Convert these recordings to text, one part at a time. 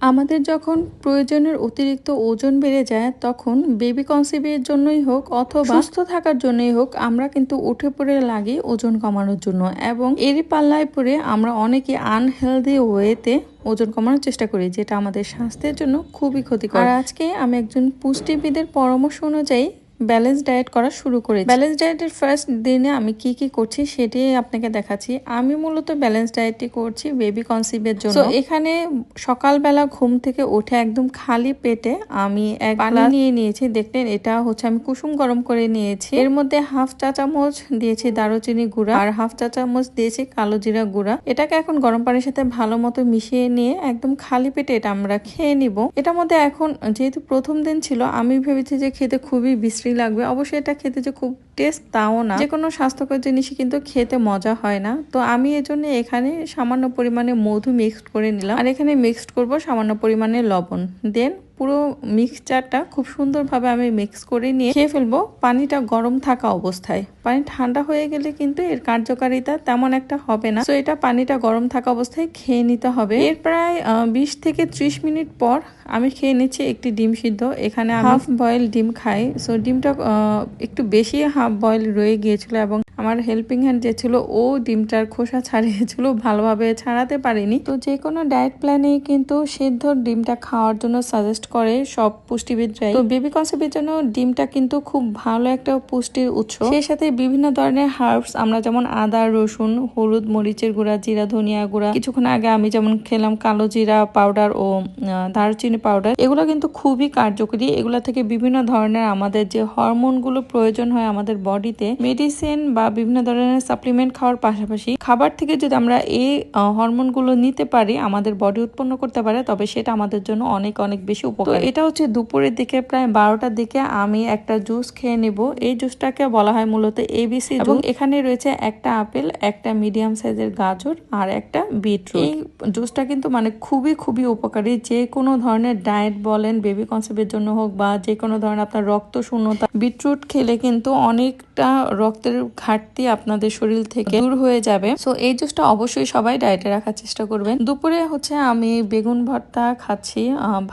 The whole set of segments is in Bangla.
আমাদের যখন প্রয়োজনের অতিরিক্ত ওজন বেড়ে যায় তখন বেবি কনসিভের জন্যই হোক অথবা সুস্থ থাকার জন্যই হোক আমরা কিন্তু উঠে পড়ে লাগি ওজন কমানোর জন্য এবং এরই পাল্লায় পড়ে আমরা অনেকে আনহেলদি ওয়েতে ওজন কমানোর চেষ্টা করি, যেটা আমাদের স্বাস্থ্যের জন্য খুবই ক্ষতিকর। আর আজকে আমি একজন পুষ্টিবিদের পরামর্শ অনুযায়ী ব্যালেন্স ডায়েট করা শুরু করেছি। ব্যালেন্স ডায়েটের ফার্স্ট দিনে আমি কি কি করছি সেটাই আপনাকে দেখাচ্ছি। আমি মূলত ব্যালেন্স ডায়েটটি করছি বেবি কনসিভের জন্য। এখানে সকালবেলা ঘুম থেকে উঠে একদম খালি পেটে আমি এক পানি নিয়ে নিয়েছি। দেখলেন, এটা হচ্ছে আমি কুসুম গরম করে নিয়েছি। এর মধ্যে হাফ চা চামচ দিয়েছি দারুচিনি গুঁড়া আর হাফ চা চামচ দিয়েছি কালো জিরা গুঁড়া। এটাকে এখন গরম পানির সাথে ভালো মতো মিশিয়ে নিয়ে একদম খালি পেটে এটা আমরা খেয়ে নিব। এটার মধ্যে এখন যেহেতু প্রথম দিন ছিল, আমি ভেবেছি যে খেতে খুবই বিশ্রী লাগবে। অবশ্যই এটা খেতে যে খুব টেস্ট তাও না, যে কোনো স্বাস্থ্যকর জিনিসই কিন্তু খেতে মজা হয় না। তো আমি এজন্য এখানে সামান্য পরিমাণে মধু মিক্সড করে নিলাম আর এখানে মিক্সড করব সামান্য পরিমাণে লবণ। দেন পুরো মিক্সচারটা খুব সুন্দরভাবে আমি মিক্স করে নিয়ে খেয়ে ফেলবো পানিটা গরম থাকা অবস্থায়। পানি ঠান্ডা হয়ে গেলে কিন্তু এর কার্যকারিতা তেমন একটা হবে না। তো এটা পানিটা গরম থাকা অবস্থায় খেয়ে নিতে হবে। এর প্রায় 20 থেকে 30 মিনিট পর আমি খেয়ে নিচ্ছি একটি ডিম সিদ্ধ। এখানে হাফ বয়েল ডিম খাই। সো ডিমটা একটু বেশি হাফ বয়েল রয়ে গিয়েছিল এবং আমার হেল্পিং হ্যান্ড যে ছিল ও ডিমটার খোসা ছাড়িয়েছিল, ভালোভাবে ছাড়াতে পারিনি। তো যে কোনো ডায়েট প্ল্যানে কিন্তু সিদ্ধ ডিমটা খাওয়ার জন্য সাজেস্ট করে সব পুষ্টিবিদরাই। তো বেবি কনসেপ্টের জন্য ডিমটা কিন্তু খুব ভালো একটা পুষ্টির উৎস। সেই সাথে বিভিন্ন ধরনের হার্বস, আমরা যেমন আদা, রসুন, হলুদ, মরিচের গুঁড়া, জিরা, ধনিয়া গুঁড়া, কিছুক্ষণ আগে আমি যেমন খেলাম কালো জিরা পাউডার ও দারুচিনি পাউডার, এগুলো কিন্তু খুবই কার্যকরী। এগুলো থেকে বিভিন্ন ধরনের আমাদের যে হরমোনগুলো প্রয়োজন হয় আমাদের বডিতে, মেডিসিন বা বিভিন্ন ধরনের সাপ্লিমেন্ট খাওয়ার পাশাপাশি খাবার থেকে যদি আমরা এই হরমোনগুলো নিতে পারি, আমাদের বডি উৎপন্ন করতে পারে, তবে সেটা আমাদের জন্য অনেক অনেক বেশি উপকার। এটা হচ্ছে দুপুরের দিকে প্রায় 12টার দিকে আমি একটা জুস খেয়ে নেব। এই জুসটাকে বলা হয় মূলত এবিসি এবং এখানে রয়েছে একটা আপেল, একটা মিডিয়াম সাইজের গাজর আর একটা বিটরুট। এই জুসটা কিন্তু মানে খুবই খুবই উপকারী। যে কোনো ধরনের ডায়েট বলেন, বেবি কনসেপ্টের জন্য হোক বা যে কোনো ধরনের আপনার রক্ত শূন্যতা, বিটরুট খেলে কিন্তু অনেকটা রক্তের ঘাটতি আপনাদের শরীর থেকে দূর হয়ে যাবে। সো এই জুসটা অবশ্যই সবাই ডায়েটে রাখার চেষ্টা করবেন। দুপুরে হচ্ছে আমি বেগুন ভর্তা খাচ্ছি,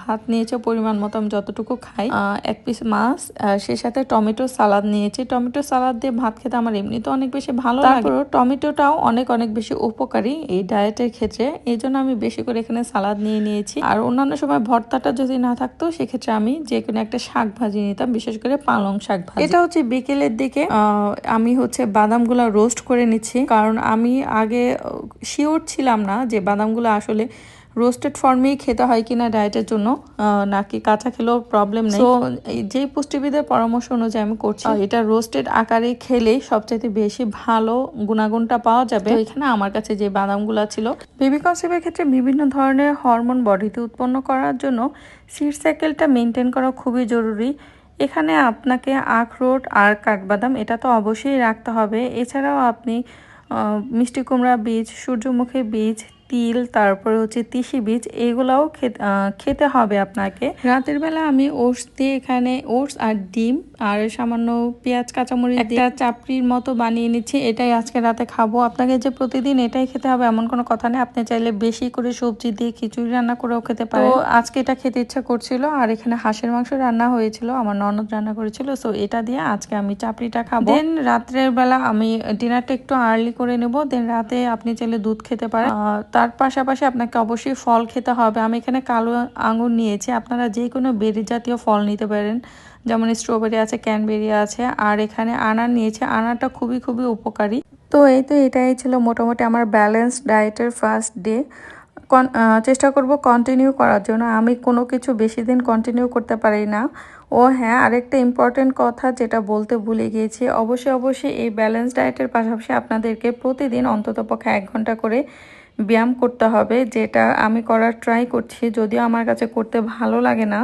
ভাত নিয়েছে পরিমাণ মতো, আমি যতটুকু খাই, এক পিস মাছ, সেই সাথে টমেটো সালাদ নিয়েছি। টমেটো সালাদ দিয়ে ভাত খেতে আমার এমনিতে অনেক বেশি ভালো লাগে, টমেটোটাও অনেক অনেক বেশি উপকারী এই ডায়েটের ক্ষেত্রে। এই জন্য আমি বেশি করে এখানে সালাদ নিয়ে নিয়েছি। আর অন্যান্য সময় ভর্তাটা যদি না থাকতো সেক্ষেত্রে আমি যে কোনো একটা শাক ভাজি নিতাম, বিশেষ করে পালং শাক ভাজি। এটা হচ্ছে বিকেলের দিকে আমি হচ্ছে বাদামগুলো রোস্ট করে নিচ্ছি, কারণ আমি আগে শিওর ছিলাম না যে বাদামগুলো আসলে রোস্টেড ফর্মেই খেতে হয় কিনা ডায়েটের জন্য, নাকি কাঁচা খেলেও প্রবলেম নেই। তো যেই পুষ্টিবিদের পরামর্শ অনুযায়ী আমি করছি, এটা রোস্টেড আকারে খেলে সবচাইতে বেশি ভালো গুণাগুণটা পাওয়া যাবে। এখানে আমার কাছে যে বাদামগুলো ছিল, বেবি কনসেপ্টের ক্ষেত্রে বিভিন্ন ধরনের হরমোন বডিতে উৎপন্ন করার জন্য সিড সাইকেলটা মেনটেন করা খুবই জরুরি। এখানে আপনাকে আখরোট আর কাঠবাদাম এটা তো অবশ্যই রাখতে হবে। এছাড়াও আপনি মিষ্টি কুমড়া বীজ, সূর্যমুখী বীজ, তিল, তারপরে হচ্ছে তিসি বীজ, এগুলাও খেতে হবে আপনাকে। রাতের বেলা আমি ওটস দিয়ে, এখানে ওটস আর ডিম আর সামান্য পেঁয়াজ কাঁচামরিচ একটা চাপড়ির মতো বানিয়ে নিচ্ছি। এটাই আজকে রাতে খাবো। আপনাকে যে প্রতিদিন এটাই খেতে হবে এমন কোনো কথা নেই, আপনি চাইলে বেশি করে সবজি দিয়ে খিচুড়ি রান্না করেও খেতে পারেন। তো আজকে এটা খেতে ইচ্ছা করছিল আর এখানে হাঁসের মাংস রান্না হয়েছিল, আমার ননদ রান্না করেছিল। সো এটা দিয়ে আজকে আমি চাপড়িটা খাবো। দেন রাত্রের বেলা আমি ডিনারটা একটু আর্লি করে নেব। দেন রাতে আপনি চাইলে দুধ খেতে পারেন। তার পাশাপাশি আপনাকে অবশ্যই ফল খেতে হবে। আমি এখানে কালো আঙুর নিয়েছি, আপনারা যে কোনো বেরি জাতীয় ফল নিতে পারেন, যেমন স্ট্রবেরি আছে, ক্যানবেরি আছে, আর এখানে আনার নিয়েছে। আনারটা খুবই খুবই উপকারী। তো এটাই ছিল মোটামুটি আমার ব্যালেন্স ডায়েটের ফার্স্ট ডে। চেষ্টা করব কন্টিনিউ করার জন্য। আমি কোনো কিছু বেশি দিন কন্টিনিউ করতে পারি না। ও হ্যাঁ, আরেকটা ইম্পর্টেন্ট কথা যেটা বলতে ভুলে গিয়েছি, অবশ্যই এই ব্যালেন্স ডায়েটের পাশাপাশি আপনাদেরকে প্রতিদিন অন্ততপক্ষে 1 ঘন্টা করে ব্যায়াম করতে হবে, যেটা আমি করার ট্রাই করছি। যদিও আমার কাছে করতে ভালো লাগে না,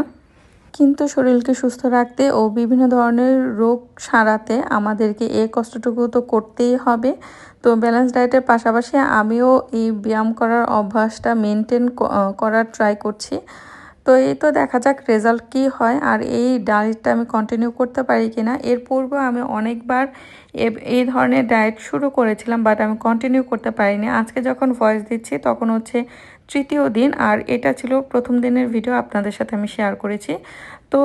কিন্তু শরীরকে সুস্থ রাখতে ও বিভিন্ন ধরনের রোগ সারাতে আমাদেরকে এই কষ্টটুকু তো করতেই হবে। তো ব্যালেন্স ডায়েটের পাশাপাশি আমিও এই ব্যায়াম করার অভ্যাসটা মেনটেন করার ট্রাই করছি। তো এই তো দেখা যাক রেজাল্ট কি হয় আর এই ডায়েটটা আমি কন্টিনিউ করতে পারি কিনা। এর পূর্বে আমি অনেকবার এই ধরনের ডায়েট শুরু করেছিলাম, বাট আমি কন্টিনিউ করতে পারিনি। আজকে যখন ভয়েস দিচ্ছি তখন হচ্ছে তৃতীয় দিন, আর এটা ছিল প্রথম দিনের ভিডিও আপনাদের সাথে আমি শেয়ার করেছি। তো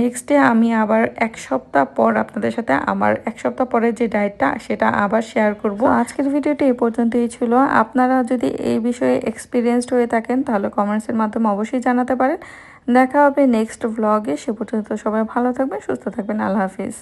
নেক্সট ডে আমি আবার 1 সপ্তাহ পর আপনাদের সাথে আমার 1 সপ্তাহ পরের যে ডায়েটটা সেটা আবার শেয়ার করব। আজকের ভিডিওটি এই পর্যন্তই ছিল। আপনারা যদি এই বিষয়ে এক্সপিরিয়েন্সড হয়ে থাকেন তাহলে কমেন্টসের মাধ্যমে অবশ্যই জানাতে পারেন। দেখা হবে নেক্সট ভ্লগে। সে পর্যন্ত সবাই ভালো থাকবেন, সুস্থ থাকবেন। আল্লাহ হাফিজ।